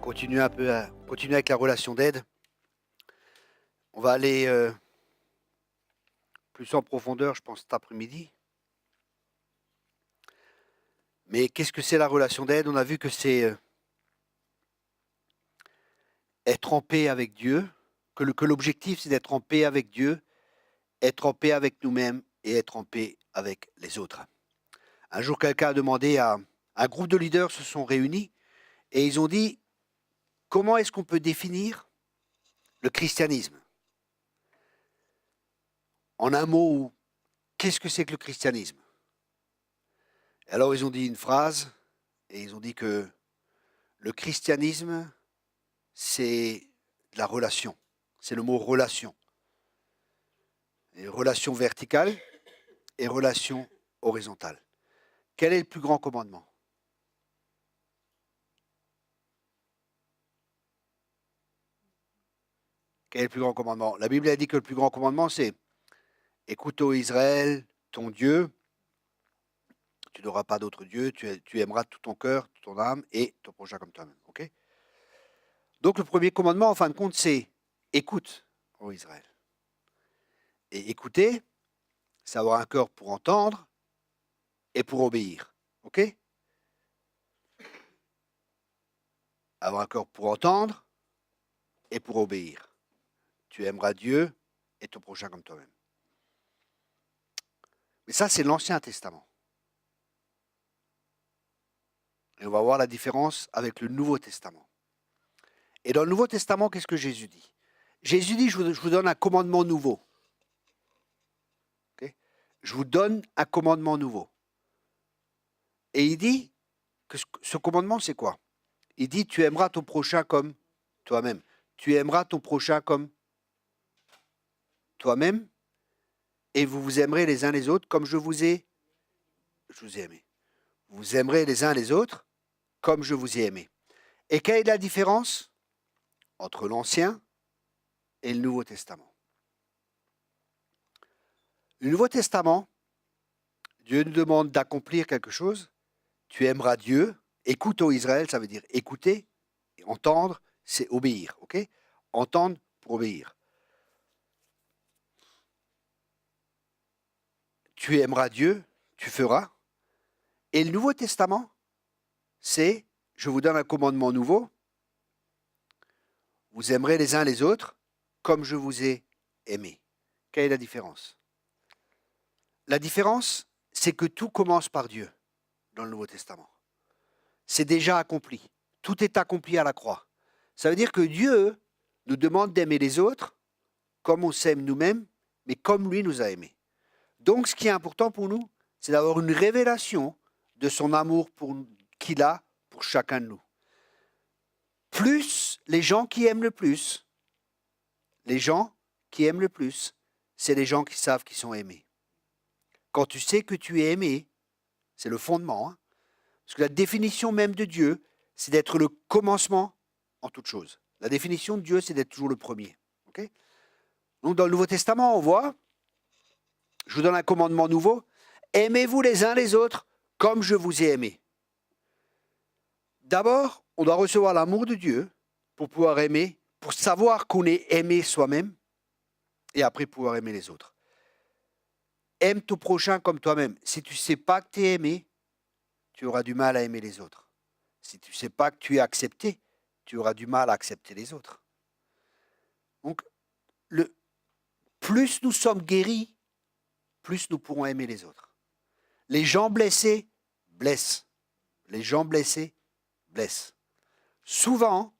continuer continuer avec la relation d'aide. On va aller plus en profondeur, je pense, cet après-midi. Mais qu'est-ce que c'est la relation d'aide? On a vu que c'est être en paix avec Dieu, que l'objectif c'est d'être en paix avec Dieu, être en paix avec nous-mêmes et être en paix avec les autres. Un jour, quelqu'un a demandé un groupe de leaders se sont réunis et ils ont dit comment est-ce qu'on peut définir le christianisme? En un mot, qu'est-ce que c'est que le christianisme? Alors ils ont dit une phrase et ils ont dit que le christianisme, c'est de la relation. C'est le mot relation. Et relation verticale et relation horizontale. Quel est le plus grand commandement? Quel est le plus grand commandement? La Bible a dit que le plus grand commandement, c'est écoute, ô Israël, ton Dieu, tu n'auras pas d'autre Dieu, tu aimeras tout ton cœur, toute ton âme et ton prochain comme toi-même. Okay? Donc le premier commandement, en fin de compte, c'est écoute, ô Israël. Et écouter, c'est avoir un cœur pour entendre et pour obéir. Ok? Avoir un cœur pour entendre et pour obéir. Tu aimeras Dieu et ton prochain comme toi-même. Mais ça, c'est l'Ancien Testament. Et on va voir la différence avec le Nouveau Testament. Et dans le Nouveau Testament, qu'est-ce que Jésus dit? Jésus dit, je vous donne un commandement nouveau. Okay? Je vous donne un commandement nouveau. Et il dit que ce commandement, c'est quoi? Il dit, tu aimeras ton prochain comme toi-même. Tu aimeras ton prochain comme toi-même et vous vous aimerez les uns les autres comme je vous ai aimé. Vous aimerez les uns les autres comme je vous ai aimé. Et quelle est la différence entre l'Ancien et le Nouveau Testament? Le Nouveau Testament, Dieu nous demande d'accomplir quelque chose. Tu aimeras Dieu. Écoute, ô Israël, ça veut dire écouter. Et entendre, c'est obéir. Ok? Entendre pour obéir. Tu aimeras Dieu, tu feras. Et le Nouveau Testament, c'est, je vous donne un commandement nouveau, vous aimerez les uns les autres comme je vous ai aimé. Quelle est la différence? La différence, c'est que tout commence par Dieu dans le Nouveau Testament. C'est déjà accompli. Tout est accompli à la croix. Ça veut dire que Dieu nous demande d'aimer les autres comme on s'aime nous-mêmes, mais comme lui nous a aimés. Donc, ce qui est important pour nous, c'est d'avoir une révélation de son amour qu'il a pour chacun de nous. Plus les gens qui aiment le plus, c'est les gens qui savent qu'ils sont aimés. Quand tu sais que tu es aimé, c'est le fondement. Hein, parce que la définition même de Dieu, c'est d'être le commencement en toute chose. La définition de Dieu, c'est d'être toujours le premier. Okay? Donc dans le Nouveau Testament, on voit, je vous donne un commandement nouveau, aimez-vous les uns les autres comme je vous ai aimé. D'abord, on doit recevoir l'amour de Dieu pour pouvoir aimer, pour savoir qu'on est aimé soi-même, et après pouvoir aimer les autres. Aime ton prochain comme toi-même. Si tu ne sais pas que tu es aimé, tu auras du mal à aimer les autres. Si tu ne sais pas que tu es accepté, tu auras du mal à accepter les autres. Donc, plus nous sommes guéris, plus nous pourrons aimer les autres. Les gens blessés blessent. Les gens blessés blessent. Souvent,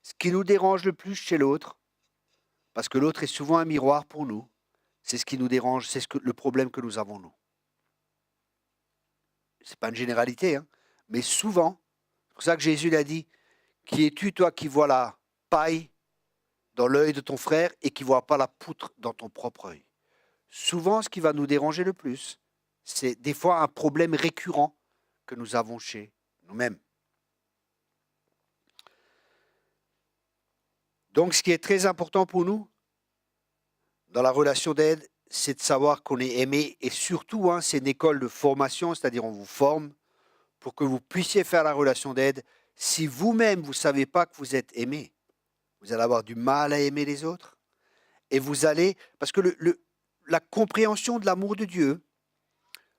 ce qui nous dérange le plus chez l'autre, parce que l'autre est souvent un miroir pour nous, c'est ce qui nous dérange, c'est le problème que nous avons, nous. Ce n'est pas une généralité, hein, mais souvent, c'est pour ça que Jésus l'a dit, qui es-tu, toi, qui vois la paille dans l'œil de ton frère et qui ne vois pas la poutre dans ton propre œil? Souvent, ce qui va nous déranger le plus, c'est des fois un problème récurrent que nous avons chez nous-mêmes. Donc, ce qui est très important pour nous, dans la relation d'aide, c'est de savoir qu'on est aimé et surtout, hein, c'est une école de formation, c'est-à-dire on vous forme pour que vous puissiez faire la relation d'aide si vous-même, vous ne savez pas que vous êtes aimé, vous allez avoir du mal à aimer les autres. Et vous allez... Parce que la compréhension de l'amour de Dieu,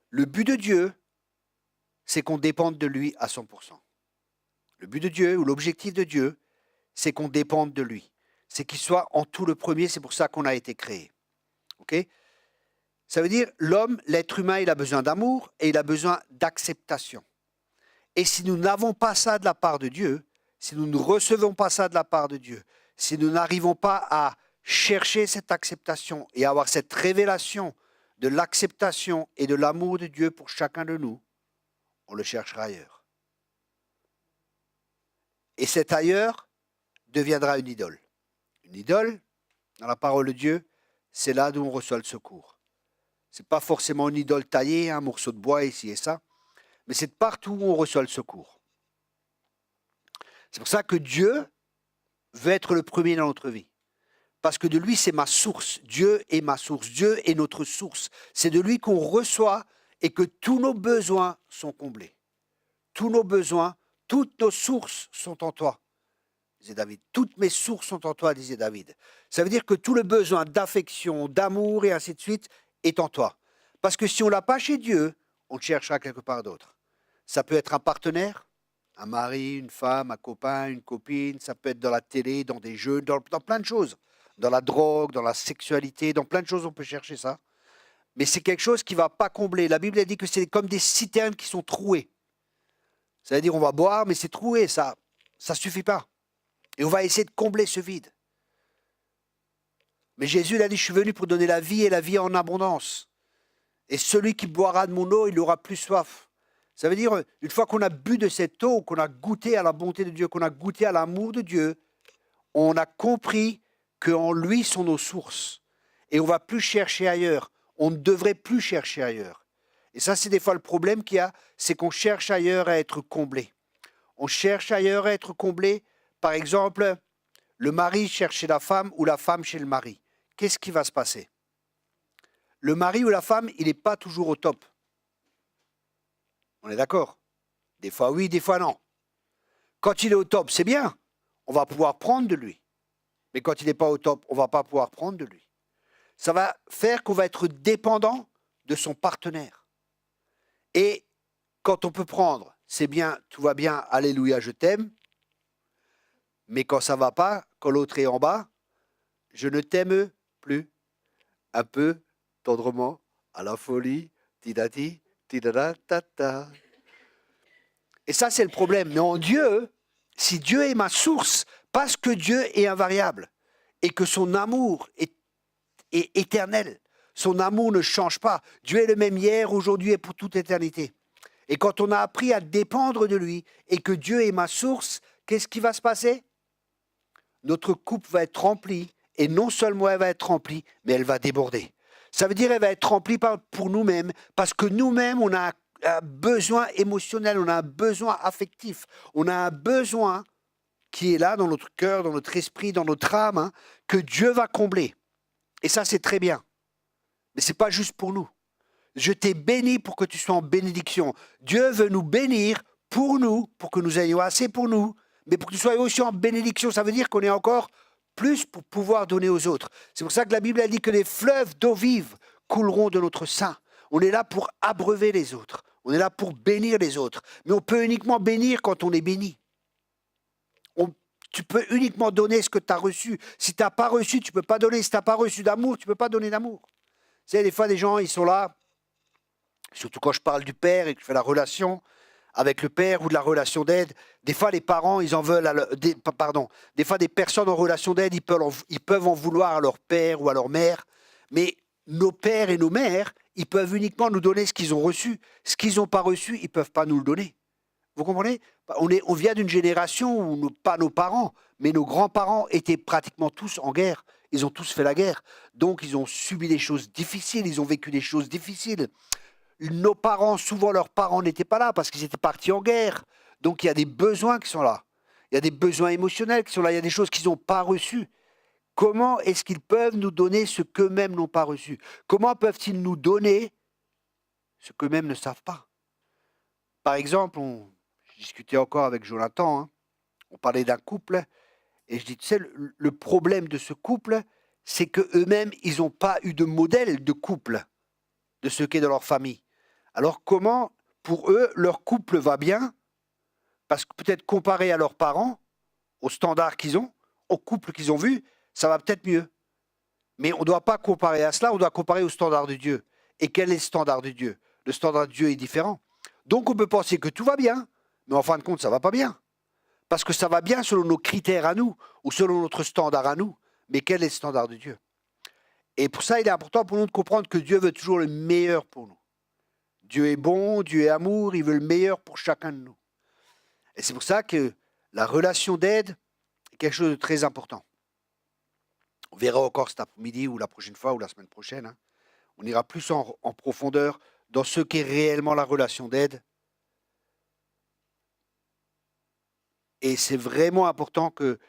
le but de Dieu, c'est qu'on dépende de lui à 100%. Le but de Dieu ou l'objectif de Dieu, c'est qu'on dépende de lui. C'est qu'il soit en tout le premier, c'est pour ça qu'on a été créé. Ok ? Ça veut dire, l'homme, l'être humain, il a besoin d'amour et il a besoin d'acceptation. Et si nous n'avons pas ça de la part de Dieu, si nous ne recevons pas ça de la part de Dieu, si nous n'arrivons pas à chercher cette acceptation et avoir cette révélation de l'acceptation et de l'amour de Dieu pour chacun de nous, on le cherchera ailleurs. Et cet ailleurs deviendra une idole. Une idole, dans la parole de Dieu, c'est là d'où on reçoit le secours. Ce n'est pas forcément une idole taillée, un morceau de bois ici et ça, mais c'est de partout où on reçoit le secours. C'est pour ça que Dieu veut être le premier dans notre vie. Parce que de lui, c'est ma source. Dieu est ma source. Dieu est notre source. C'est de lui qu'on reçoit et que tous nos besoins sont comblés. Tous nos besoins, toutes nos sources sont en toi, disait David. Toutes mes sources sont en toi, disait David. Ça veut dire que tout le besoin d'affection, d'amour et ainsi de suite est en toi. Parce que si on ne l'a pas chez Dieu, on le cherchera quelque part d'autre. Ça peut être un partenaire, un mari, une femme, un copain, une copine. Ça peut être dans la télé, dans des jeux, dans plein de choses. Dans la drogue, dans la sexualité, dans plein de choses, on peut chercher ça. Mais c'est quelque chose qui ne va pas combler. La Bible a dit que c'est comme des citernes qui sont trouées. Ça veut dire on va boire, mais c'est troué, ça ne suffit pas. Et on va essayer de combler ce vide. Mais Jésus il a dit, je suis venu pour donner la vie et la vie en abondance. Et celui qui boira de mon eau, il n'aura plus soif. Ça veut dire, une fois qu'on a bu de cette eau, qu'on a goûté à la bonté de Dieu, qu'on a goûté à l'amour de Dieu, on a compris qu'en lui sont nos sources. Et on ne va plus chercher ailleurs. On ne devrait plus chercher ailleurs. Et ça, c'est des fois le problème qu'il y a, c'est qu'on cherche ailleurs à être comblé. On cherche ailleurs à être comblé. Par exemple, le mari cherche chez la femme ou la femme chez le mari. Qu'est-ce qui va se passer? Le mari ou la femme, il n'est pas toujours au top. On est d'accord? Des fois oui, des fois non. Quand il est au top, c'est bien. On va pouvoir prendre de lui. Mais quand il n'est pas au top, on ne va pas pouvoir prendre de lui. Ça va faire qu'on va être dépendant de son partenaire. Et quand on peut prendre, c'est bien, tout va bien, alléluia, je t'aime. Mais quand ça ne va pas, quand l'autre est en bas, je ne t'aime plus. Un peu, tendrement, à la folie, tidati, tidada, tata. Et ça, c'est le problème. Mais en Dieu, si Dieu est ma source, parce que Dieu est invariable et que son amour est éternel, son amour ne change pas. Dieu est le même hier, aujourd'hui et pour toute éternité. Et quand on a appris à dépendre de lui et que Dieu est ma source, qu'est-ce qui va se passer? Notre coupe va être remplie. Et non seulement elle va être remplie, mais elle va déborder. Ça veut dire qu'elle va être remplie pour nous-mêmes, parce que nous-mêmes, on a un besoin émotionnel, on a un besoin affectif, on a un besoin qui est là dans notre cœur, dans notre esprit, dans notre âme, hein, que Dieu va combler. Et ça, c'est très bien. Mais ce n'est pas juste pour nous. Je t'ai béni pour que tu sois en bénédiction. Dieu veut nous bénir pour nous, pour que nous ayons assez pour nous, mais pour que tu sois aussi en bénédiction. Ça veut dire qu'on est encore plus pour pouvoir donner aux autres. C'est pour ça que la Bible a dit que les fleuves d'eau vive couleront de notre sein. On est là pour abreuver les autres. On est là pour bénir les autres. Mais on peut uniquement bénir quand on est béni. Tu peux uniquement donner ce que tu as reçu. Si tu n'as pas reçu, tu ne peux pas donner. Si tu n'as pas reçu d'amour, tu ne peux pas donner d'amour. Tu sais, des fois, des gens, ils sont là, surtout quand je parle du père et que je fais la relation avec le père ou de la relation d'aide. Des fois, les parents, ils en veulent des fois, des personnes en relation d'aide, ils peuvent en vouloir à leur père ou à leur mère. Mais nos pères et nos mères, ils peuvent uniquement nous donner ce qu'ils ont reçu. Ce qu'ils n'ont pas reçu, ils ne peuvent pas nous le donner. Vous comprenez? On vient d'une génération où, pas nos parents, mais nos grands-parents étaient pratiquement tous en guerre. Ils ont tous fait la guerre. Donc, ils ont subi des choses difficiles, ils ont vécu des choses difficiles. Nos parents, souvent leurs parents n'étaient pas là parce qu'ils étaient partis en guerre. Donc il y a des besoins qui sont là. Il y a des besoins émotionnels qui sont là. Il y a des choses qu'ils n'ont pas reçues. Comment est-ce qu'ils peuvent nous donner ce qu'eux-mêmes n'ont pas reçu? Comment peuvent-ils nous donner ce qu'eux-mêmes ne savent pas? Par exemple, discutais encore avec Jonathan, hein, on parlait d'un couple, et je dis, tu sais, le problème de ce couple, c'est qu'eux-mêmes, ils n'ont pas eu de modèle de couple, de ce qu'est dans leur famille. Alors comment, pour eux, leur couple va bien, parce que peut-être comparé à leurs parents, aux standards qu'ils ont, au couple qu'ils ont vu, ça va peut-être mieux. Mais on ne doit pas comparer à cela, on doit comparer au standard de Dieu. Et quel est le standard de Dieu? Le standard de Dieu est différent. Donc on peut penser que tout va bien, mais en fin de compte, ça ne va pas bien. Parce que ça va bien selon nos critères à nous, ou selon notre standard à nous. Mais quel est le standard de Dieu? Et pour ça, il est important pour nous de comprendre que Dieu veut toujours le meilleur pour nous. Dieu est bon, Dieu est amour, il veut le meilleur pour chacun de nous. Et c'est pour ça que la relation d'aide est quelque chose de très important. On verra encore cet après-midi ou la prochaine fois ou la semaine prochaine. Hein. On ira plus en profondeur dans ce qu'est réellement la relation d'aide. Et c'est vraiment important que...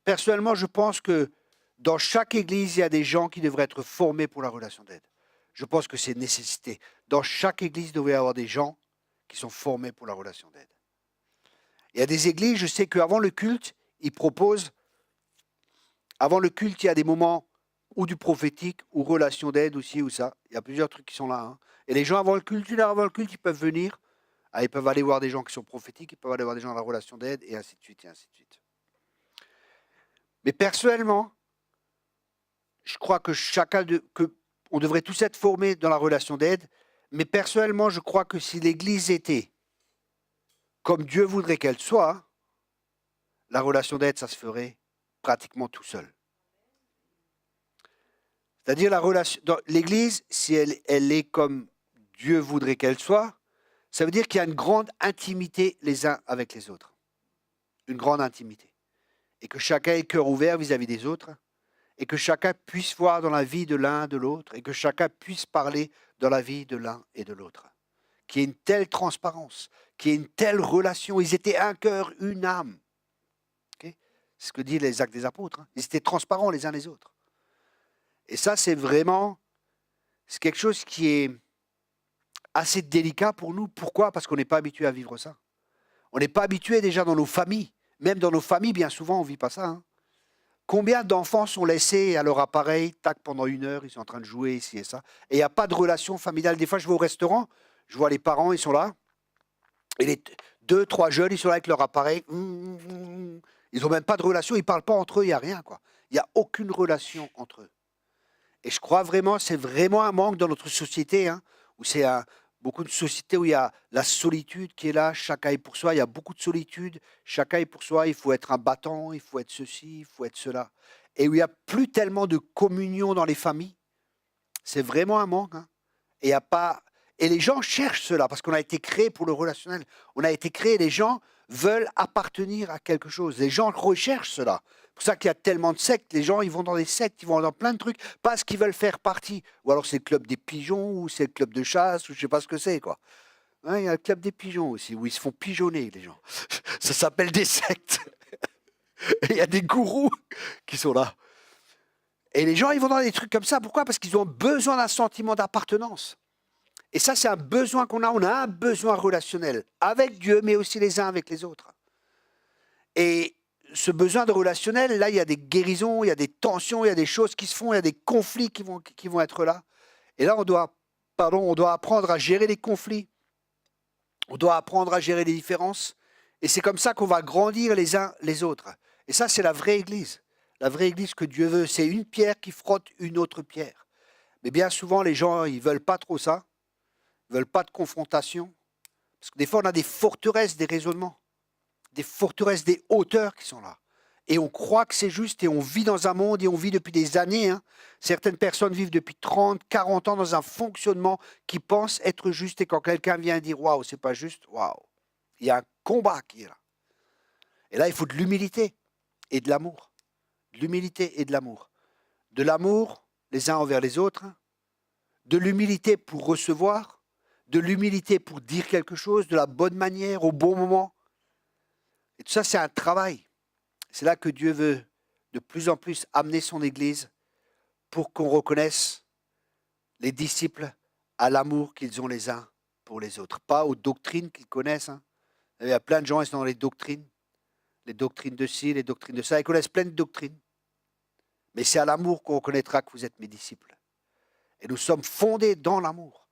personnellement, je pense que dans chaque église, il y a des gens qui devraient être formés pour la relation d'aide. Je pense que c'est une nécessité. Dans chaque église, il devrait y avoir des gens qui sont formés pour la relation d'aide. Il y a des églises, je sais qu'avant le culte, ils proposent... Avant le culte, il y a des moments ou du prophétique, ou relation d'aide aussi, ou ça. Il y a plusieurs trucs qui sont là. Hein. Et les gens, avant le culte, ils peuvent venir. Ah, ils peuvent aller voir des gens qui sont prophétiques, ils peuvent aller voir des gens dans la relation d'aide, et ainsi de suite, et ainsi de suite. Mais personnellement, je crois que on devrait tous être formés dans la relation d'aide, mais personnellement, je crois que si l'Église était comme Dieu voudrait qu'elle soit, la relation d'aide, ça se ferait pratiquement tout seul. C'est-à-dire l'Église, si elle est comme Dieu voudrait qu'elle soit, ça veut dire qu'il y a une grande intimité les uns avec les autres. Une grande intimité. Et que chacun ait le cœur ouvert vis-à-vis des autres, et que chacun puisse voir dans la vie de l'un, de l'autre, et que chacun puisse parler dans la vie de l'un et de l'autre. Qu'il y ait une telle transparence, qu'il y ait une telle relation. Ils étaient un cœur, une âme. Okay? C'est ce que disent les Actes des Apôtres. Hein. Ils étaient transparents les uns les autres. Et ça, c'est quelque chose qui est assez délicat pour nous. Pourquoi? Parce qu'on n'est pas habitué à vivre ça. On n'est pas habitué déjà dans nos familles. Même dans nos familles, bien souvent, on ne vit pas ça. Hein. Combien d'enfants sont laissés à leur appareil, tac, pendant 1 heure, ils sont en train de jouer ici et ça, et il n'y a pas de relation familiale. Des fois, je vais au restaurant, je vois les parents, ils sont là, et les 2, 3 jeunes, ils sont là avec leur appareil, ils n'ont même pas de relation, ils ne parlent pas entre eux, il n'y a rien, quoi. Il n'y a aucune relation entre eux. Et je crois vraiment, c'est vraiment un manque dans notre société, hein, où c'est beaucoup de sociétés où il y a la solitude qui est là, chacun est pour soi, il y a beaucoup de solitude, chacun est pour soi, il faut être un battant, il faut être ceci, il faut être cela. Et où il n'y a plus tellement de communion dans les familles, c'est vraiment un manque. Hein. Et, et les gens cherchent cela, parce qu'on a été créé pour le relationnel. On a été créé, les gens veulent appartenir à quelque chose. Les gens recherchent cela. C'est pour ça qu'il y a tellement de sectes. Les gens, ils vont dans des sectes, ils vont dans plein de trucs, parce qu'ils veulent faire partie. Ou alors c'est le club des pigeons, ou c'est le club de chasse, ou je ne sais pas ce que c'est, quoi. Hein, il y a le club des pigeons aussi, où ils se font pigeonner, les gens. Ça s'appelle des sectes. Et il y a des gourous qui sont là. Et les gens, ils vont dans des trucs comme ça. Pourquoi? Parce qu'ils ont besoin d'un sentiment d'appartenance. Et ça, c'est un besoin qu'on a. On a un besoin relationnel avec Dieu, mais aussi les uns avec les autres. Et ce besoin de relationnel, là, il y a des guérisons, il y a des tensions, il y a des choses qui se font, il y a des conflits qui vont être là. Et là, on doit apprendre à gérer les conflits. On doit apprendre à gérer les différences. Et c'est comme ça qu'on va grandir les uns les autres. Et ça, c'est la vraie Église. La vraie Église que Dieu veut, c'est une pierre qui frotte une autre pierre. Mais bien souvent, les gens, ils ne veulent pas trop ça. Ils ne veulent pas de confrontation. Parce que des fois, on a des forteresses, des raisonnements, des forteresses, des hauteurs qui sont là. Et on croit que c'est juste et on vit dans un monde et on vit depuis des années. Hein. Certaines personnes vivent depuis 30, 40 ans dans un fonctionnement qui pense être juste. Et quand quelqu'un vient dire « Waouh, c'est pas juste », waouh, il y a un combat qui est là. Et là, il faut de l'humilité et de l'amour. De l'humilité et de l'amour. De l'amour les uns envers les autres. De l'humilité pour recevoir. De l'humilité pour dire quelque chose de la bonne manière, au bon moment. Et tout ça, c'est un travail. C'est là que Dieu veut de plus en plus amener son Église pour qu'on reconnaisse les disciples à l'amour qu'ils ont les uns pour les autres. Pas aux doctrines qu'ils connaissent, hein, Il y a plein de gens, ils sont dans les doctrines de ci, les doctrines de ça, ils connaissent plein de doctrines. Mais c'est à l'amour qu'on reconnaîtra que vous êtes mes disciples. Et nous sommes fondés dans l'amour.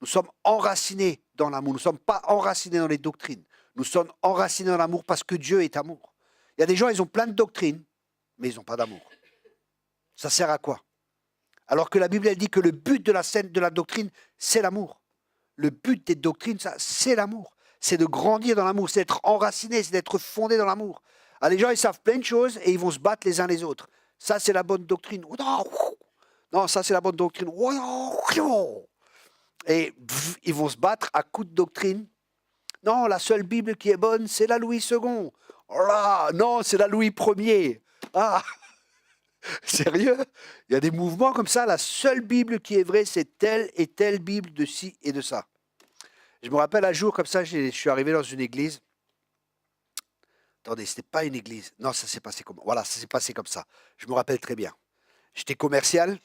Nous sommes enracinés dans l'amour. Nous ne sommes pas enracinés dans les doctrines. Nous sommes enracinés dans l'amour parce que Dieu est amour. Il y a des gens, ils ont plein de doctrines, mais ils n'ont pas d'amour. Ça sert à quoi? Alors que la Bible, elle dit que le but de la doctrine, c'est l'amour. Le but des doctrines, ça, c'est l'amour. C'est de grandir dans l'amour, c'est d'être enraciné, c'est d'être fondé dans l'amour. Alors les gens, ils savent plein de choses et ils vont se battre les uns les autres. Ça, c'est la bonne doctrine. Non, ça, c'est la bonne doctrine. Et ils vont se battre à coups de doctrine. Non, la seule Bible qui est bonne, c'est la Louis II. Oh là, non, c'est la Louis Ier. Ah, sérieux? Il y a des mouvements comme ça. La seule Bible qui est vraie, c'est telle et telle Bible de ci et de ça. Je me rappelle un jour comme ça, je suis arrivé dans une église. Attendez, c'était pas une église. Non, ça s'est passé comme voilà, ça s'est passé comme ça. Je me rappelle très bien. J'étais commercial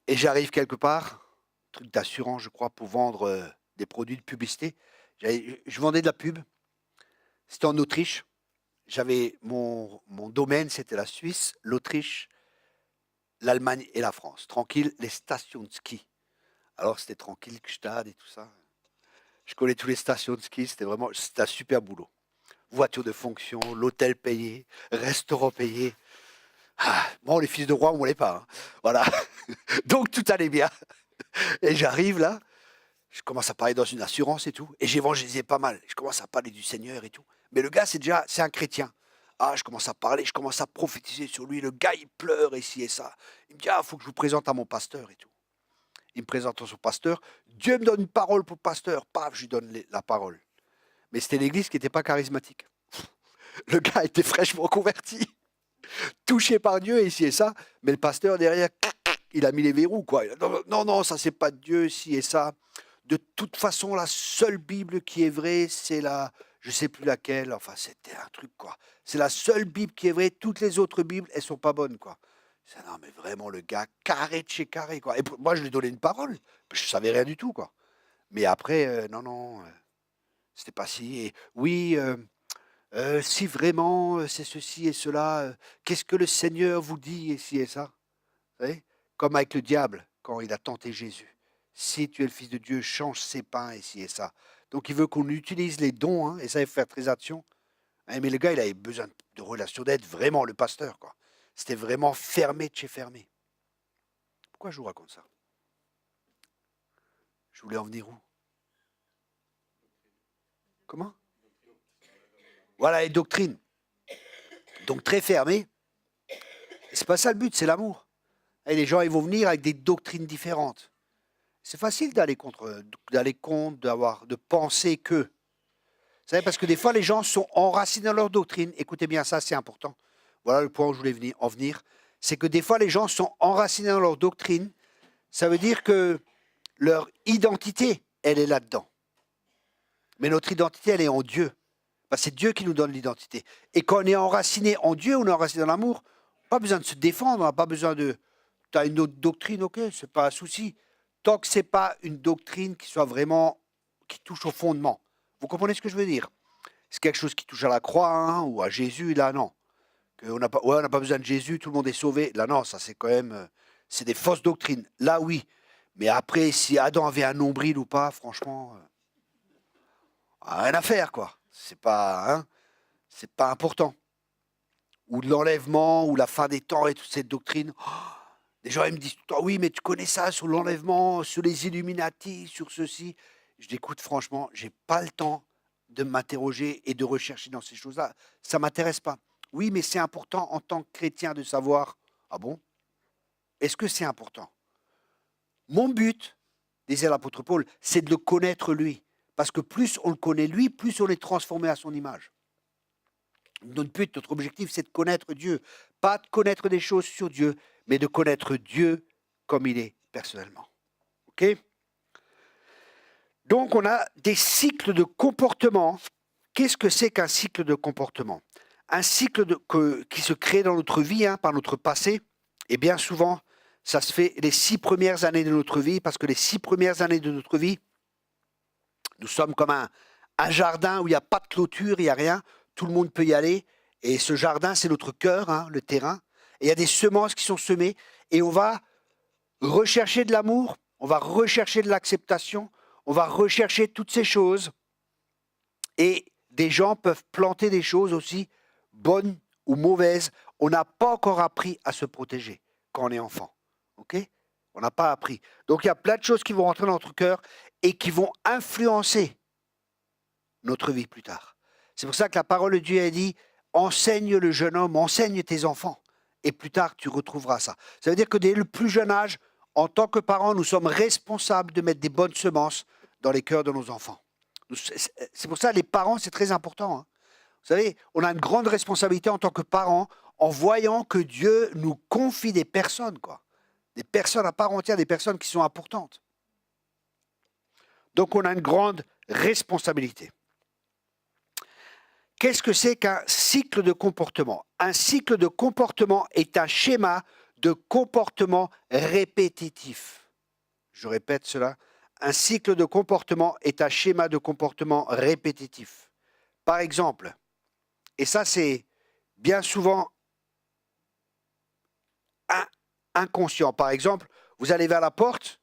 et j'arrive quelque part, truc d'assurance, je crois, pour vendre des produits de publicité. Je vendais de la pub. C'était en Autriche. J'avais mon domaine, c'était la Suisse, l'Autriche, l'Allemagne et la France. Tranquille, les stations de ski. Alors c'était tranquille, Gstad et tout ça. Je connais toutes les stations de ski, c'était un super boulot. Voiture de fonction, l'hôtel payé, restaurant payé. Ah, bon, les fils de roi, on ne voulait pas. Hein. Voilà. Donc tout allait bien. Et j'arrive là, je commence à parler dans une assurance et tout, et j'évangélisais pas mal. Je commence à parler du Seigneur et tout. Mais le gars, c'est un chrétien. Ah, je commence à parler, je commence à prophétiser sur lui. Le gars, il pleure ici et ça. Il me dit, ah, il faut que je vous présente à mon pasteur et tout. Il me présente à son pasteur. Dieu me donne une parole pour le pasteur. Paf, je lui donne la parole. Mais c'était l'église qui n'était pas charismatique. Le gars était fraîchement converti, touché par Dieu ici et ça. Mais le pasteur derrière, il a mis les verrous, quoi. Non, ça c'est pas Dieu, ici et ça. De toute façon, la seule Bible qui est vraie, c'est la, je sais plus laquelle. Enfin, c'était un truc, quoi. C'est la seule Bible qui est vraie. Toutes les autres Bibles, elles sont pas bonnes, quoi. Non, mais vraiment, le gars, carré de chez carré, quoi. Et moi, je lui ai donné une parole. Je savais rien du tout, quoi. Mais après, non, c'était pas si. Et oui, si vraiment c'est ceci et cela, qu'est-ce que le Seigneur vous dit et ci et ça? Vous savez? Comme avec le diable, quand il a tenté Jésus. Si tu es le Fils de Dieu, change ses pains et ci et ça. Donc il veut qu'on utilise les dons, hein, et ça, il faut faire très attention. Hein, mais le gars, il avait besoin de relation d'aide, vraiment, le pasteur, quoi. C'était vraiment fermé de chez fermé. Pourquoi je vous raconte ça? Je voulais en venir où? Comment? Voilà, les doctrines. Donc très fermé. Et c'est pas ça le but, c'est l'amour. Et les gens, ils vont venir avec des doctrines différentes. C'est facile d'aller contre, de penser que. Vous savez, parce que des fois, les gens sont enracinés dans leur doctrine. Écoutez bien ça, c'est important. Voilà le point où je voulais en venir. C'est que des fois, les gens sont enracinés dans leur doctrine. Ça veut dire que leur identité, elle est là-dedans. Mais notre identité, elle est en Dieu. C'est Dieu qui nous donne l'identité. Et quand on est enraciné en Dieu, on est enraciné dans l'amour, pas besoin de se défendre, on n'a pas besoin de... Tu as une autre doctrine, ok, c'est pas un souci. Tant que ce n'est pas une doctrine qui soit vraiment... qui touche au fondement. Vous comprenez ce que je veux dire? C'est quelque chose qui touche à la croix, hein, ou à Jésus, là, non. On n'a pas besoin de Jésus, tout le monde est sauvé. Là, non, ça c'est quand même... c'est des fausses doctrines. Là, oui. Mais après, si Adam avait un nombril ou pas, franchement... rien à faire, quoi. C'est pas important. Ou de l'enlèvement, ou la fin des temps et toute cette doctrine. Oh, les gens ils me disent tout le temps, oui, mais tu connais ça sur l'enlèvement, sur les Illuminati, sur ceci. Je dis, écoute, franchement, j'ai pas le temps de m'interroger et de rechercher dans ces choses-là. Ça m'intéresse pas. Oui, mais c'est important en tant que chrétien de savoir. Ah bon? Est-ce que c'est important? Mon but, disait l'apôtre Paul, c'est de le connaître lui. Parce que plus on le connaît lui, plus on est transformé à son image. Notre but, notre objectif, c'est de connaître Dieu. Pas de connaître des choses sur Dieu, mais de connaître Dieu comme il est personnellement. OK? Donc, on a des cycles de comportement. Qu'est-ce que c'est qu'un cycle de comportement? Un cycle qui se crée dans notre vie, hein, par notre passé. Et bien souvent, ça se fait les 6 premières années de notre vie, parce que les 6 premières années de notre vie, nous sommes comme un jardin où il n'y a pas de clôture, il n'y a rien, tout le monde peut y aller. Et ce jardin, c'est notre cœur, hein, le terrain. Et il y a des semences qui sont semées et on va rechercher de l'amour, on va rechercher de l'acceptation, on va rechercher toutes ces choses. Et des gens peuvent planter des choses aussi bonnes ou mauvaises. On n'a pas encore appris à se protéger quand on est enfant. Ok ? On n'a pas appris. Donc il y a plein de choses qui vont rentrer dans notre cœur et qui vont influencer notre vie plus tard. C'est pour ça que la parole de Dieu a dit « Enseigne le jeune homme, enseigne tes enfants. » Et plus tard, tu retrouveras ça. Ça veut dire que dès le plus jeune âge, en tant que parents, nous sommes responsables de mettre des bonnes semences dans les cœurs de nos enfants. C'est pour ça que les parents, c'est très important. Hein. Vous savez, on a une grande responsabilité en tant que parents en voyant que Dieu nous confie des personnes, quoi. Des personnes à part entière, des personnes qui sont importantes. Donc on a une grande responsabilité. Qu'est-ce que c'est qu'un cycle de comportement? Un cycle de comportement est un schéma de comportement répétitif. Je répète cela. Un cycle de comportement est un schéma de comportement répétitif. Par exemple, et ça c'est bien souvent inconscient. Par exemple, vous allez vers la porte,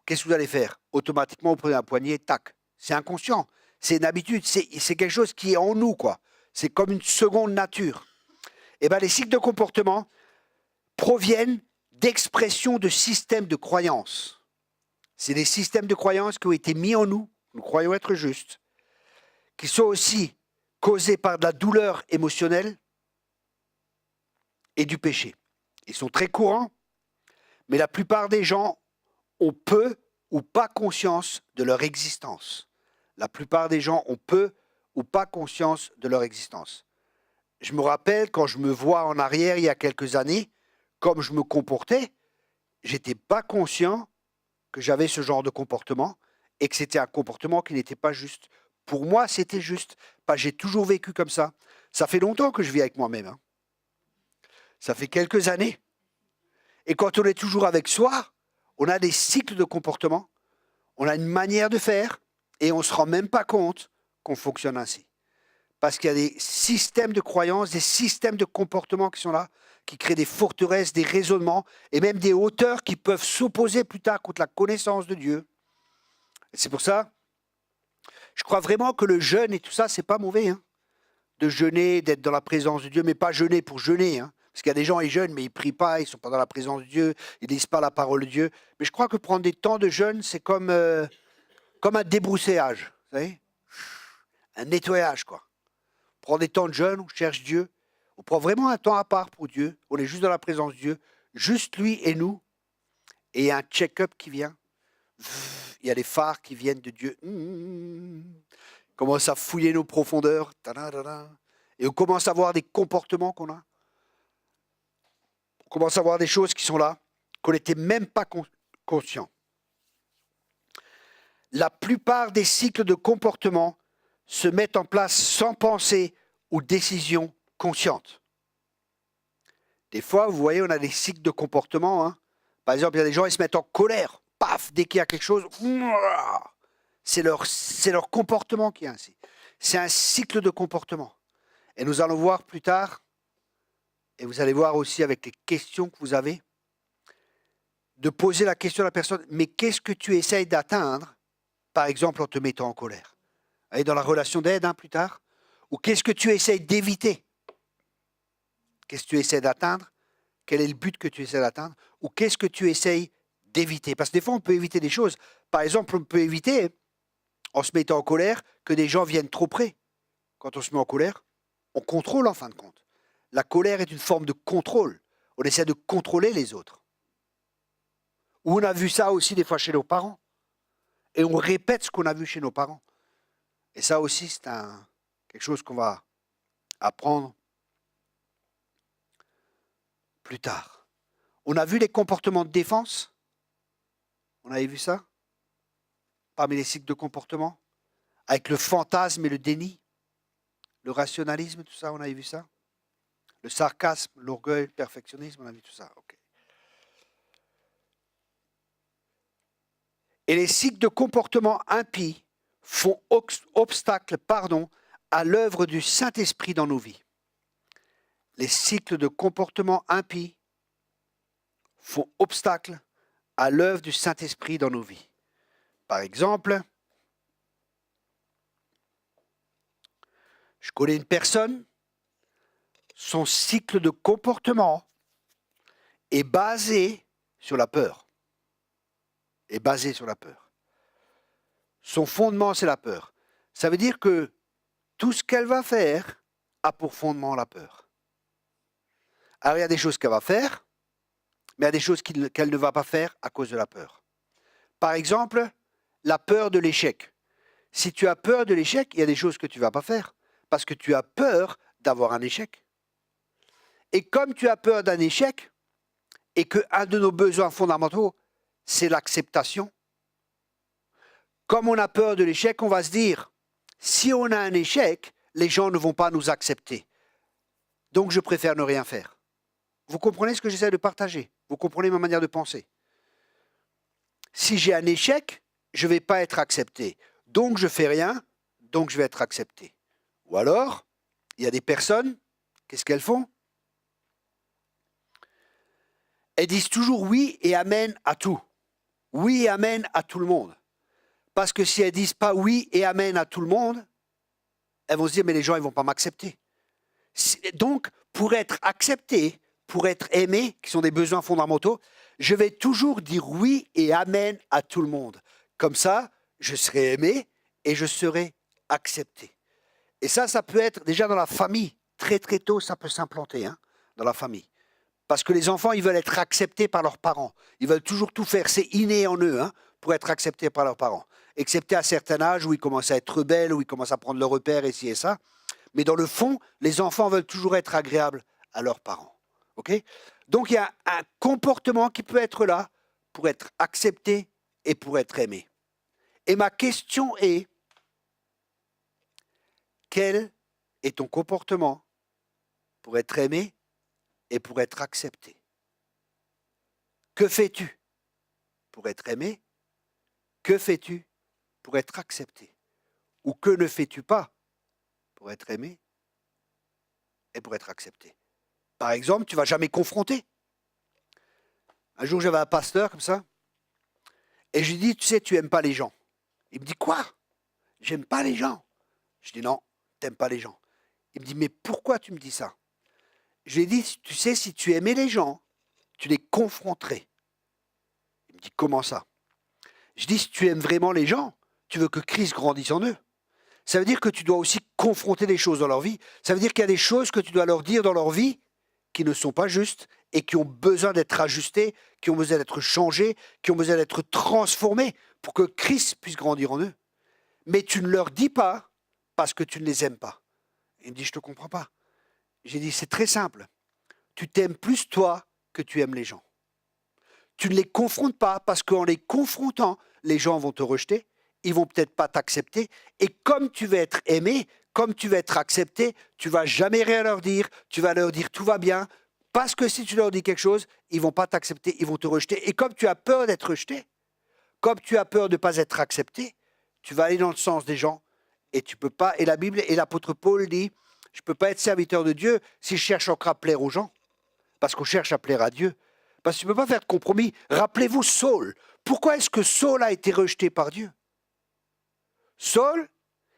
qu'est-ce que vous allez faire? Automatiquement, vous prenez un poignet, tac. C'est inconscient. C'est une habitude, c'est quelque chose qui est en nous, quoi. C'est comme une seconde nature. Et bien, les cycles de comportement proviennent d'expressions de systèmes de croyances. C'est des systèmes de croyances qui ont été mis en nous, nous croyons être justes, qui sont aussi causés par de la douleur émotionnelle et du péché. Ils sont très courants, mais la plupart des gens ont peu ou pas conscience de leur existence. La plupart des gens ont peu ou pas conscience de leur existence. Je me rappelle, quand je me vois en arrière il y a quelques années, comme je me comportais, j'étais pas conscient que j'avais ce genre de comportement et que c'était un comportement qui n'était pas juste. Pour moi, c'était juste. J'ai toujours vécu comme ça. Ça fait longtemps que je vis avec moi-même. Hein. Ça fait quelques années. Et quand on est toujours avec soi, on a des cycles de comportement, on a une manière de faire, et on ne se rend même pas compte qu'on fonctionne ainsi. Parce qu'il y a des systèmes de croyances, des systèmes de comportement qui sont là, qui créent des forteresses, des raisonnements, et même des hauteurs qui peuvent s'opposer plus tard contre la connaissance de Dieu. Et c'est pour ça, je crois vraiment que le jeûne et tout ça, c'est pas mauvais. Hein, de jeûner, d'être dans la présence de Dieu, mais pas jeûner pour jeûner. Hein. Parce qu'il y a des gens, ils jeûnent, mais ils ne prient pas, ils ne sont pas dans la présence de Dieu, ils ne lisent pas la parole de Dieu. Mais je crois que prendre des temps de jeûne, c'est comme un débroussaillage, vous savez, un nettoyage, quoi. On prend des temps de jeûne, on cherche Dieu, on prend vraiment un temps à part pour Dieu, on est juste dans la présence de Dieu, juste lui et nous, et il y a un check-up qui vient, il y a les phares qui viennent de Dieu, commence à fouiller nos profondeurs, et on commence à voir des comportements qu'on a, on commence à voir des choses qui sont là, qu'on n'était même pas conscient. La plupart des cycles de comportement se mettent en place sans pensée ou décision consciente. Des fois, vous voyez, on a des cycles de comportement. Hein. Par exemple, il y a des gens, ils se mettent en colère. Paf, dès qu'il y a quelque chose, c'est leur comportement qui est ainsi. C'est un cycle de comportement. Et nous allons voir plus tard, et vous allez voir aussi avec les questions que vous avez, de poser la question à la personne, mais qu'est-ce que tu essayes d'atteindre, par exemple en te mettant en colère? Et dans la relation d'aide, hein, plus tard. Ou qu'est-ce que tu essayes d'éviter? Qu'est-ce que tu essaies d'atteindre? Quel est le but que tu essaies d'atteindre? Ou qu'est-ce que tu essayes d'éviter? Parce que des fois, on peut éviter des choses. Par exemple, on peut éviter, en se mettant en colère, que des gens viennent trop près. Quand on se met en colère, on contrôle en fin de compte. La colère est une forme de contrôle. On essaie de contrôler les autres. Ou on a vu ça aussi des fois chez nos parents. Et on répète ce qu'on a vu chez nos parents. Et ça aussi, c'est quelque chose qu'on va apprendre plus tard. On a vu les comportements de défense. On avait vu ça parmi les cycles de comportement. Avec le fantasme et le déni. Le rationalisme, tout ça, on avait vu ça. Le sarcasme, l'orgueil, le perfectionnisme, on a vu tout ça. Okay. Et les cycles de comportement impies font obstacle, à l'œuvre du Saint-Esprit dans nos vies. Les cycles de comportement impie font obstacle à l'œuvre du Saint-Esprit dans nos vies. Par exemple, je connais une personne, son cycle de comportement est basé sur la peur. Est basé sur la peur. Son fondement, c'est la peur. Ça veut dire que tout ce qu'elle va faire a pour fondement la peur. Alors, il y a des choses qu'elle va faire, mais il y a des choses qu'elle ne va pas faire à cause de la peur. Par exemple, la peur de l'échec. Si tu as peur de l'échec, il y a des choses que tu ne vas pas faire, parce que tu as peur d'avoir un échec. Et comme tu as peur d'un échec, et qu'un de nos besoins fondamentaux, c'est l'acceptation, comme on a peur de l'échec, on va se dire, si on a un échec, les gens ne vont pas nous accepter. Donc je préfère ne rien faire. Vous comprenez ce que j'essaie de partager? Vous comprenez ma manière de penser? Si j'ai un échec, je ne vais pas être accepté. Donc je ne fais rien, donc je vais être accepté. Ou alors, il y a des personnes, qu'est-ce qu'elles font? Elles disent toujours oui et amen à tout. Oui et amen à tout le monde. Parce que si elles ne disent pas oui et amen à tout le monde, elles vont se dire, mais les gens, ils ne vont pas m'accepter. Donc, pour être accepté, pour être aimé, qui sont des besoins fondamentaux, je vais toujours dire oui et amen à tout le monde. Comme ça, je serai aimé et je serai accepté. Et ça peut être déjà dans la famille. Très très tôt, ça peut s'implanter dans la famille. Parce que les enfants, ils veulent être acceptés par leurs parents. Ils veulent toujours tout faire. C'est inné en eux pour être acceptés par leurs parents. Excepté à un certain âge où ils commencent à être rebelles, où ils commencent à prendre leur repère ici et ça. Mais dans le fond, les enfants veulent toujours être agréables à leurs parents. Okay? Donc il y a un comportement qui peut être là pour être accepté et pour être aimé. Et ma question est, quel est ton comportement pour être aimé et pour être accepté? Que fais-tu pour être aimé? Que fais-tu pour être accepté? Ou que ne fais-tu pas pour être aimé et pour être accepté? Par exemple, tu ne vas jamais confronter. Un jour, j'avais un pasteur comme ça, et je lui dis, tu sais, tu n'aimes pas les gens. Il me dit, quoi? J'aime pas les gens. Je dis, non, tu n'aimes pas les gens. Il me dit, mais pourquoi tu me dis ça? Je lui ai dit, tu sais, si tu aimais les gens, tu les confronterais. Il me dit, comment ça? Je dis, si tu aimes vraiment les gens, tu veux que Christ grandisse en eux. Ça veut dire que tu dois aussi confronter des choses dans leur vie. Ça veut dire qu'il y a des choses que tu dois leur dire dans leur vie qui ne sont pas justes et qui ont besoin d'être ajustées, qui ont besoin d'être changées, qui ont besoin d'être transformées pour que Christ puisse grandir en eux. Mais tu ne leur dis pas parce que tu ne les aimes pas. Il me dit, je ne te comprends pas. J'ai dit, c'est très simple. Tu t'aimes plus toi que tu aimes les gens. Tu ne les confrontes pas parce qu'en les confrontant, les gens vont te rejeter, ils vont peut-être pas t'accepter. Et comme tu vas être aimé, comme tu vas être accepté, tu vas jamais rien leur dire, tu vas leur dire tout va bien, parce que si tu leur dis quelque chose, ils vont pas t'accepter, ils vont te rejeter. Et comme tu as peur d'être rejeté, comme tu as peur de ne pas être accepté, tu vas aller dans le sens des gens et tu peux pas. Et la Bible et l'apôtre Paul dit, je ne peux pas être serviteur de Dieu si je cherche encore à plaire aux gens, parce qu'on cherche à plaire à Dieu. Parce que tu ne peux pas faire de compromis. Rappelez-vous Saul. Pourquoi est-ce que Saul a été rejeté par Dieu? Saul,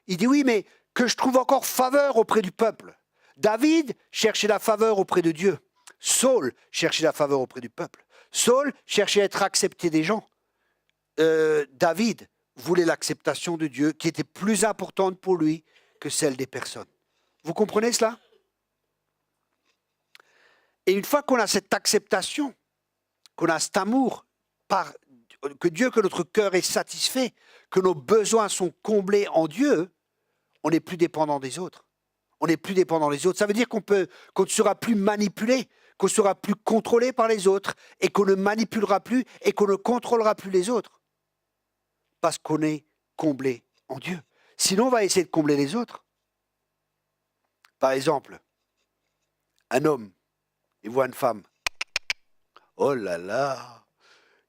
il dit oui, mais que je trouve encore faveur auprès du peuple. David cherchait la faveur auprès de Dieu. Saul cherchait la faveur auprès du peuple. Saul cherchait à être accepté des gens. David voulait l'acceptation de Dieu qui était plus importante pour lui que celle des personnes. Vous comprenez cela? Et une fois qu'on a cette acceptation, qu'on a cet amour, que notre cœur est satisfait, que nos besoins sont comblés en Dieu, on n'est plus dépendant des autres. On n'est plus dépendant des autres. Ça veut dire qu'on ne sera plus manipulé, qu'on ne sera plus contrôlé par les autres, et qu'on ne manipulera plus et qu'on ne contrôlera plus les autres. Parce qu'on est comblé en Dieu. Sinon, on va essayer de combler les autres. Par exemple, un homme, il voit une femme. Oh là là,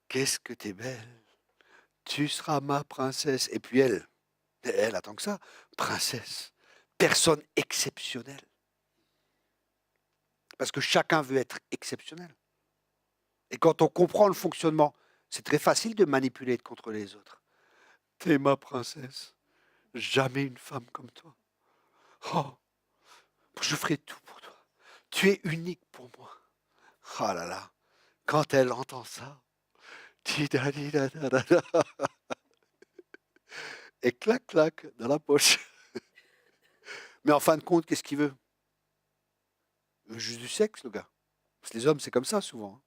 qu'est-ce que t'es belle. Tu seras ma princesse. Et puis elle, Elle attend que ça. Princesse. Personne exceptionnelle. Parce que chacun veut être exceptionnel. Et quand on comprend le fonctionnement, c'est très facile de manipuler et de contrôler les autres. T'es ma princesse. Jamais une femme comme toi. Oh, je ferai tout pour toi. Tu es unique pour moi. Oh là là. Quand elle entend ça, et clac, clac, dans la poche. Mais en fin de compte, qu'est-ce qu'il veut? Il veut juste du sexe, le gars. Parce que les hommes, c'est comme ça, souvent.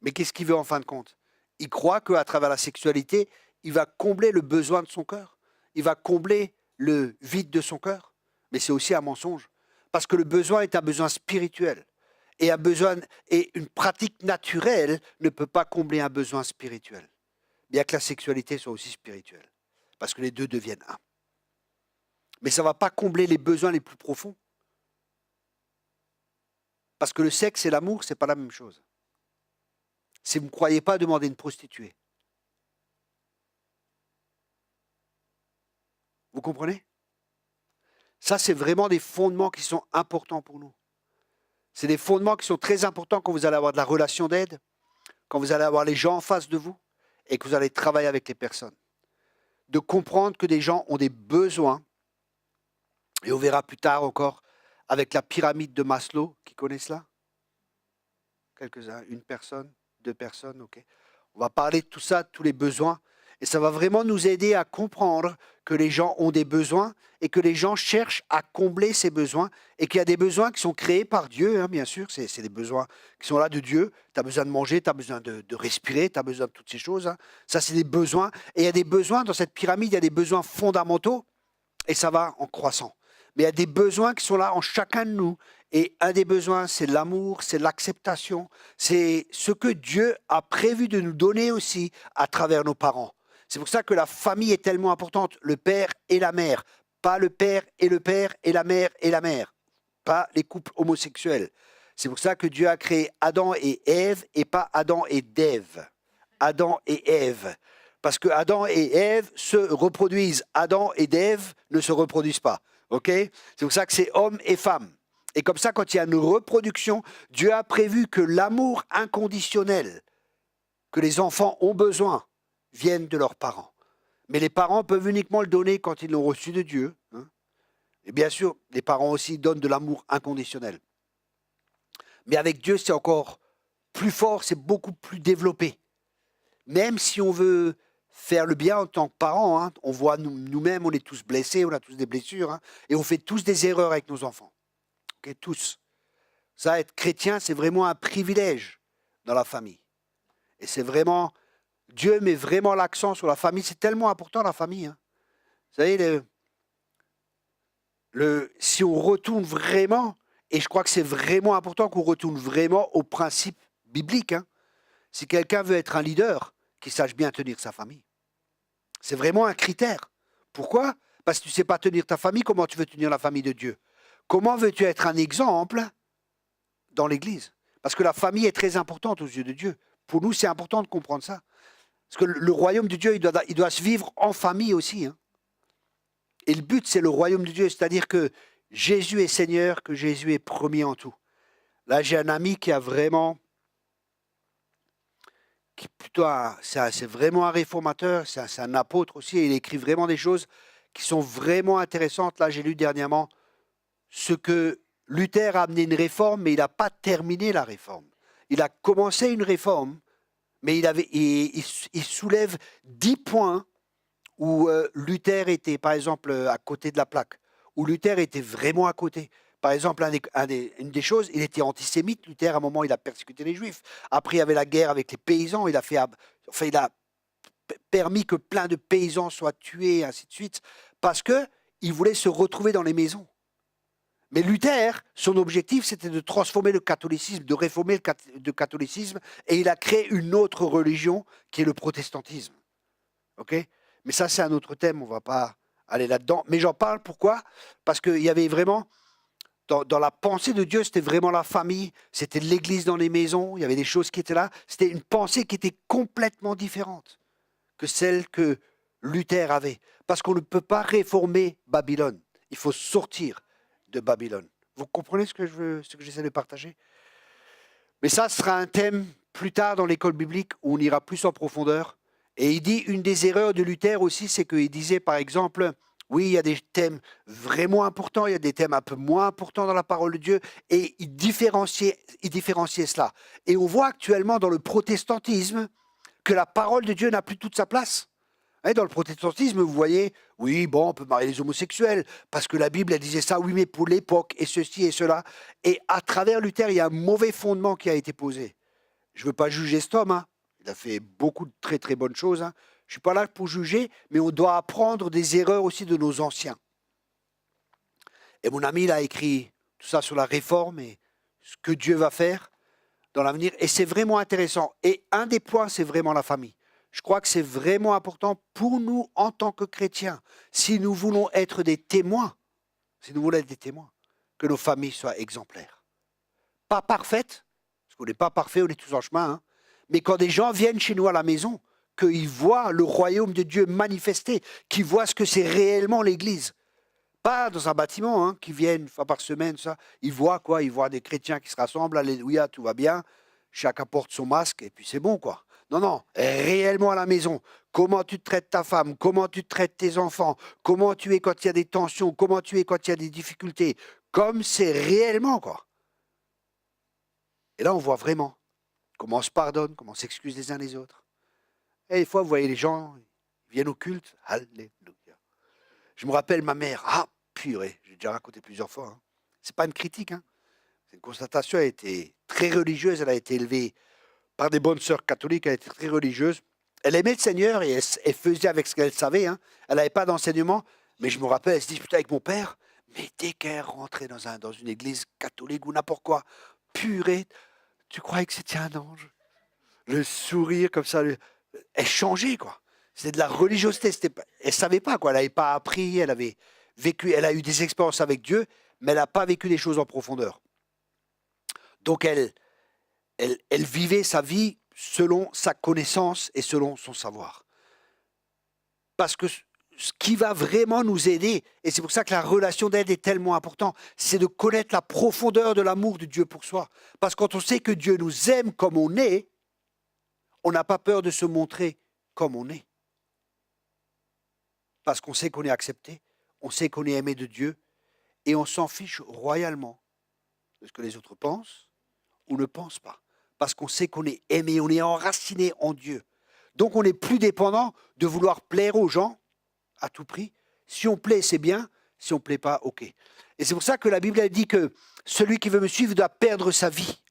Mais qu'est-ce qu'il veut en fin de compte? Il croit qu'à travers la sexualité, il va combler le besoin de son cœur. Il va combler le vide de son cœur. Mais c'est aussi un mensonge. Parce que le besoin est un besoin spirituel. Et une pratique naturelle ne peut pas combler un besoin spirituel. Bien que la sexualité soit aussi spirituelle. Parce que les deux deviennent un. Mais ça ne va pas combler les besoins les plus profonds. Parce que le sexe et l'amour, ce n'est pas la même chose. Si vous ne croyez pas, demandez une prostituée. Vous comprenez? Ça, c'est vraiment des fondements qui sont importants pour nous. C'est des fondements qui sont très importants quand vous allez avoir de la relation d'aide, quand vous allez avoir les gens en face de vous et que vous allez travailler avec les personnes. De comprendre que des gens ont des besoins, et on verra plus tard encore avec la pyramide de Maslow, qui connaît cela? Quelques-uns, une personne, deux personnes, ok. On va parler de tout ça, de tous les besoins, et ça va vraiment nous aider à comprendre que les gens ont des besoins et que les gens cherchent à combler ces besoins et qu'il y a des besoins qui sont créés par Dieu, hein, bien sûr, c'est des besoins qui sont là de Dieu. Tu as besoin de manger, tu as besoin de respirer, tu as besoin de toutes ces choses. Hein. Ça, c'est des besoins. Et il y a des besoins, dans cette pyramide, il y a des besoins fondamentaux et ça va en croissant. Mais il y a des besoins qui sont là en chacun de nous. Et un des besoins, c'est l'amour, c'est l'acceptation, c'est ce que Dieu a prévu de nous donner aussi à travers nos parents. C'est pour ça que la famille est tellement importante, le père et la mère, pas le père et le père et la mère et la mère, pas les couples homosexuels. C'est pour ça que Dieu a créé Adam et Ève et pas Adam et Dève. Adam et Ève. Parce que Adam et Ève se reproduisent. Adam et Dève ne se reproduisent pas. Ok? C'est pour ça que c'est homme et femme. Et comme ça, quand il y a une reproduction, Dieu a prévu que l'amour inconditionnel que les enfants ont besoin vienne de leurs parents. Mais les parents peuvent uniquement le donner quand ils l'ont reçu de Dieu. Hein. Et bien sûr, les parents aussi donnent de l'amour inconditionnel. Mais avec Dieu, c'est encore plus fort, c'est beaucoup plus développé. Même si on veut faire le bien en tant que parents, hein, on voit nous-mêmes, on est tous blessés, on a tous des blessures, hein, et on fait tous des erreurs avec nos enfants. Okay, tous. Ça, être chrétien, c'est vraiment un privilège dans la famille. Et c'est vraiment, Dieu met vraiment l'accent sur la famille. C'est tellement important la famille. Hein. Vous savez, si on retourne vraiment, et je crois que c'est vraiment important qu'on retourne vraiment au principe biblique. Hein. Si quelqu'un veut être un leader, qu'il sache bien tenir sa famille. C'est vraiment un critère. Pourquoi? Parce que tu ne sais pas tenir ta famille, comment tu veux tenir la famille de Dieu? Comment veux-tu être un exemple dans l'Église? Parce que la famille est très importante aux yeux de Dieu. Pour nous, c'est important de comprendre ça. Parce que le royaume de Dieu, il doit se vivre en famille aussi. Hein. Et le but, c'est le royaume de Dieu, c'est-à-dire que Jésus est Seigneur, que Jésus est premier en tout. Là, j'ai un ami qui a vraiment... c'est vraiment un réformateur, c'est un apôtre aussi, et il écrit vraiment des choses qui sont vraiment intéressantes. Là, j'ai lu dernièrement ce que Luther a amené une réforme, mais il n'a pas terminé la réforme. Il a commencé une réforme, mais il soulève 10 points où Luther était, par exemple, à côté de la plaque, où Luther était vraiment à côté. Par exemple, une des choses, il était antisémite. Luther, à un moment, il a persécuté les Juifs. Après, il y avait la guerre avec les paysans. Il a permis que plein de paysans soient tués, et ainsi de suite, parce qu'il voulait se retrouver dans les maisons. Mais Luther, son objectif, c'était de transformer le catholicisme, de réformer le catholicisme, et il a créé une autre religion qui est le protestantisme. Ok ? Mais ça, c'est un autre thème, on ne va pas aller là-dedans. Mais j'en parle, pourquoi? Parce qu'il y avait vraiment, dans la pensée de Dieu, c'était vraiment la famille, c'était l'église dans les maisons, il y avait des choses qui étaient là. C'était une pensée qui était complètement différente que celle que Luther avait. Parce qu'on ne peut pas réformer Babylone. Il faut sortir de Babylone. Vous comprenez ce que j'essaie de partager? Mais ça sera un thème plus tard dans l'école biblique où on ira plus en profondeur. Et il dit, une des erreurs de Luther aussi, c'est qu'il disait par exemple, oui, il y a des thèmes vraiment importants, il y a des thèmes un peu moins importants dans la parole de Dieu, et il différenciait cela. Et on voit actuellement dans le protestantisme que la parole de Dieu n'a plus toute sa place. Dans le protestantisme, vous voyez, oui, bon, on peut marier les homosexuels, parce que la Bible, elle disait ça, oui, mais pour l'époque, et ceci et cela. Et à travers Luther, il y a un mauvais fondement qui a été posé. Je ne veux pas juger cet homme, hein. Il a fait beaucoup de très très bonnes choses. Hein. Je ne suis pas là pour juger, mais on doit apprendre des erreurs aussi de nos anciens. Et mon ami, il a écrit tout ça sur la réforme et ce que Dieu va faire dans l'avenir. Et c'est vraiment intéressant. Et un des points, c'est vraiment la famille. Je crois que c'est vraiment important pour nous en tant que chrétiens, si nous voulons être des témoins, que nos familles soient exemplaires. Pas parfaites, parce qu'on n'est pas parfait, on est tous en chemin, hein, mais quand des gens viennent chez nous à la maison, qu'ils voient le royaume de Dieu manifesté, qu'ils voient ce que c'est réellement l'Église. Pas dans un bâtiment, hein, qui viennent une fois par semaine, ça. Ils voient quoi? Ils voient des chrétiens qui se rassemblent, alléluia, tout va bien, chacun porte son masque, et puis c'est bon, quoi. Non, réellement à la maison. Comment tu traites ta femme, comment tu traites tes enfants, comment tu es quand il y a des tensions, comment tu es quand il y a des difficultés, comme c'est réellement, quoi. Et là, on voit vraiment comment on se pardonne, comment on s'excuse les uns les autres. Et des fois, vous voyez les gens, ils viennent au culte, alléluia. Je me rappelle ma mère, purée, j'ai déjà raconté plusieurs fois. Hein. C'est pas une critique, hein. C'est une constatation, elle était très religieuse, elle a été élevée par des bonnes sœurs catholiques, elle était très religieuse. Elle aimait le Seigneur et elle faisait avec ce qu'elle savait. Hein. Elle n'avait pas d'enseignement, mais je me rappelle, elle se disputait avec mon père. Mais dès qu'elle rentrait dans une église catholique ou n'importe quoi, purée, tu croyais que c'était un ange. Le sourire comme ça, elle changeait, quoi. C'était de la religiosité. Elle ne savait pas, quoi. Elle n'avait pas appris, elle avait vécu, elle a eu des expériences avec Dieu, mais elle n'a pas vécu des choses en profondeur. Donc elle vivait sa vie selon sa connaissance et selon son savoir. Parce que ce qui va vraiment nous aider, et c'est pour ça que la relation d'aide est tellement importante, c'est de connaître la profondeur de l'amour de Dieu pour soi. Parce que quand on sait que Dieu nous aime comme on est, on n'a pas peur de se montrer comme on est. Parce qu'on sait qu'on est accepté, on sait qu'on est aimé de Dieu, et on s'en fiche royalement de ce que les autres pensent ou ne pensent pas. Parce qu'on sait qu'on est aimé, on est enraciné en Dieu. Donc on n'est plus dépendant de vouloir plaire aux gens à tout prix. Si on plaît, c'est bien. Si on ne plaît pas, ok. Et c'est pour ça que la Bible elle dit que celui qui veut me suivre doit perdre sa vie.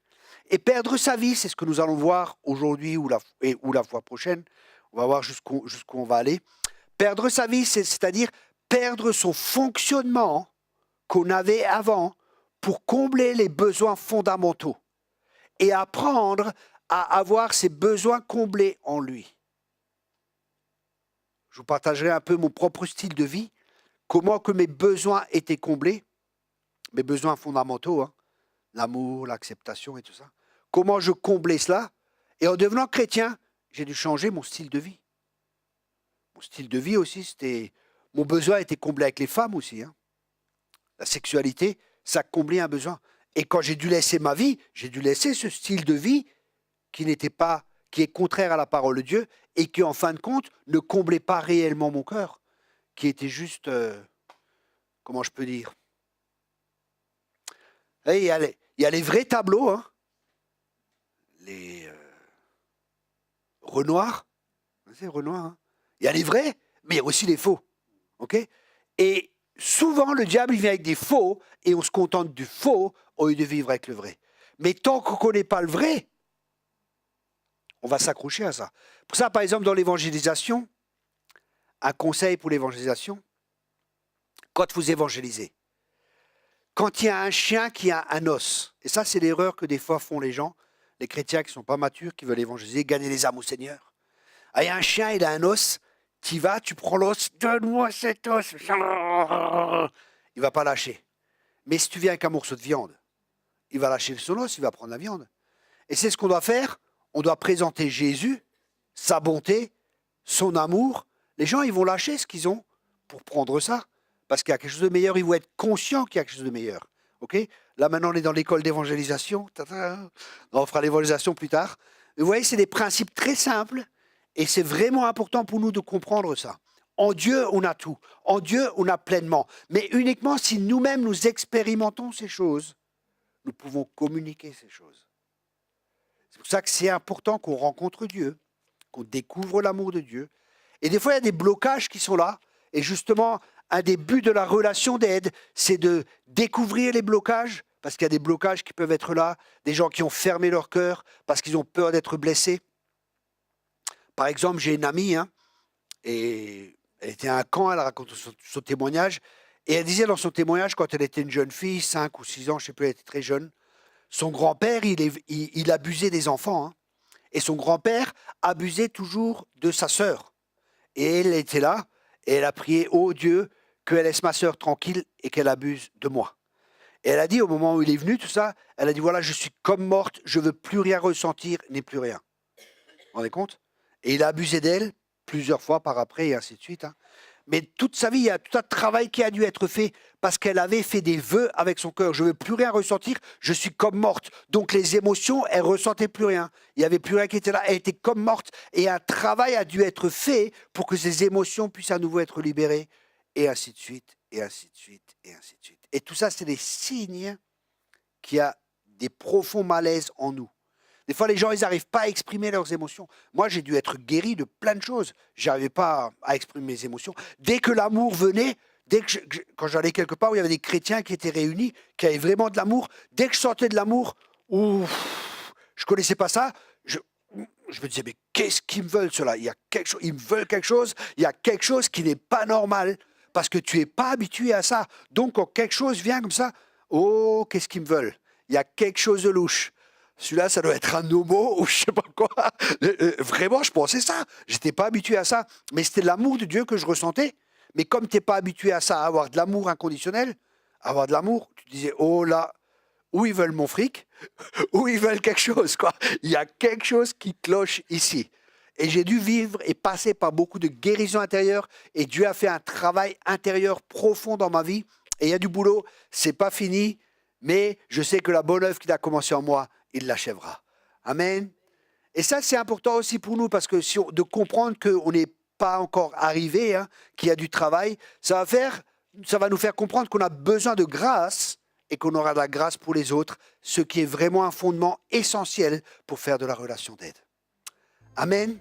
Et perdre sa vie, c'est ce que nous allons voir aujourd'hui ou la fois prochaine. On va voir jusqu'où on va aller. Perdre sa vie, c'est-à-dire perdre son fonctionnement qu'on avait avant pour combler les besoins fondamentaux et apprendre à avoir ses besoins comblés en lui. Je vous partagerai un peu mon propre style de vie, comment que mes besoins étaient comblés, mes besoins fondamentaux, hein, l'amour, l'acceptation et tout ça. Comment je comblais cela. Et en devenant chrétien, j'ai dû changer mon style de vie. Mon style de vie aussi, c'était... Mon besoin était comblé avec les femmes aussi. Hein. La sexualité, ça comblait un besoin. Et quand j'ai dû laisser ma vie, j'ai dû laisser ce style de vie qui est contraire à la parole de Dieu et qui, en fin de compte, ne comblait pas réellement mon cœur, qui était juste... comment je peux dire? Il y a les vrais tableaux, hein. Les Renoir, c'est Renoir, hein. Il y a les vrais, mais il y a aussi les faux. Okay, et souvent, le diable il vient avec des faux et on se contente du faux au lieu de vivre avec le vrai. Mais tant qu'on ne connaît pas le vrai, on va s'accrocher à ça. Pour ça, par exemple, dans l'évangélisation, un conseil pour l'évangélisation, quand vous évangélisez, quand il y a un chien qui a un os, et ça c'est l'erreur que des fois font les gens, les chrétiens qui ne sont pas matures, qui veulent évangéliser, gagner les âmes au Seigneur. Ah, il y a un chien, il a un os, tu vas, tu prends l'os, donne-moi cet os. Il ne va pas lâcher. Mais si tu viens avec un morceau de viande, il va lâcher son os, il va prendre la viande. Et c'est ce qu'on doit faire. On doit présenter Jésus, sa bonté, son amour, Les gens, ils vont lâcher ce qu'ils ont pour prendre ça. Parce qu'il y a quelque chose de meilleur, ils vont être conscients qu'il y a quelque chose de meilleur. OK? Là, maintenant, on est dans l'école d'évangélisation. On fera l'évangélisation plus tard. Mais vous voyez, c'est des principes très simples. Et c'est vraiment important pour nous de comprendre ça. En Dieu, on a tout. En Dieu, on a pleinement. Mais uniquement si nous-mêmes, nous expérimentons ces choses, nous pouvons communiquer ces choses. C'est pour ça que c'est important qu'on rencontre Dieu, qu'on découvre l'amour de Dieu. Et des fois, il y a des blocages qui sont là. Et justement, un des buts de la relation d'aide, c'est de découvrir les blocages, parce qu'il y a des blocages qui peuvent être là, des gens qui ont fermé leur cœur parce qu'ils ont peur d'être blessés. Par exemple, j'ai une amie, et elle était à un camp, elle raconte son témoignage, et elle disait dans son témoignage, quand elle était une jeune fille, 5 ou 6 ans, je ne sais plus, elle était très jeune, son grand-père, il abusait des enfants, et son grand-père abusait toujours de sa sœur. Et elle était là, et elle a prié, oh Dieu, qu'elle laisse ma sœur tranquille et qu'elle abuse de moi. Et elle a dit, au moment où il est venu, tout ça, elle a dit, voilà, je suis comme morte, je ne veux plus rien ressentir, ni plus rien. Vous vous rendez compte? Et il a abusé d'elle plusieurs fois par après, et ainsi de suite. Mais toute sa vie, il y a tout un travail qui a dû être fait parce qu'elle avait fait des vœux avec son cœur. Je ne veux plus rien ressentir, je suis comme morte. Donc les émotions, elle ne ressentait plus rien. Il n'y avait plus rien qui était là, elle était comme morte. Et un travail a dû être fait pour que ces émotions puissent à nouveau être libérées. Et ainsi de suite, et ainsi de suite, et ainsi de suite. Et tout ça, c'est des signes qu'il y a des profonds malaises en nous. Des fois, les gens, ils n'arrivent pas à exprimer leurs émotions. Moi, j'ai dû être guéri de plein de choses. Je n'arrivais pas à exprimer mes émotions. Dès que l'amour venait, quand j'allais quelque part où il y avait des chrétiens qui étaient réunis, qui avaient vraiment de l'amour, dès que je sentais de l'amour, je ne connaissais pas ça, je me disais, mais qu'est-ce qu'ils me veulent, ceux-là? Ils me veulent quelque chose, il y a quelque chose qui n'est pas normal, parce que tu n'es pas habitué à ça. Donc, quand quelque chose vient comme ça, oh, qu'est-ce qu'ils me veulent? Il y a quelque chose de louche. Celui-là, ça doit être un homo ou je sais pas quoi. Vraiment, je pensais ça. J'étais pas habitué à ça. Mais c'était l'amour de Dieu que je ressentais. Mais comme tu n'es pas habitué à ça, à avoir de l'amour inconditionnel, à avoir de l'amour, tu disais, oh là, ou ils veulent mon fric, ou ils veulent quelque chose, quoi. Il y a quelque chose qui cloche ici. Et j'ai dû vivre et passer par beaucoup de guérisons intérieures. Et Dieu a fait un travail intérieur profond dans ma vie. Et il y a du boulot, c'est pas fini. Mais je sais que la bonne œuvre qu'il a commencée en moi, il l'achèvera. Amen. Et ça, c'est important aussi pour nous, parce que de comprendre qu'on n'est pas encore arrivé, qu'il y a du travail, ça va nous faire comprendre qu'on a besoin de grâce et qu'on aura de la grâce pour les autres, ce qui est vraiment un fondement essentiel pour faire de la relation d'aide. Amen.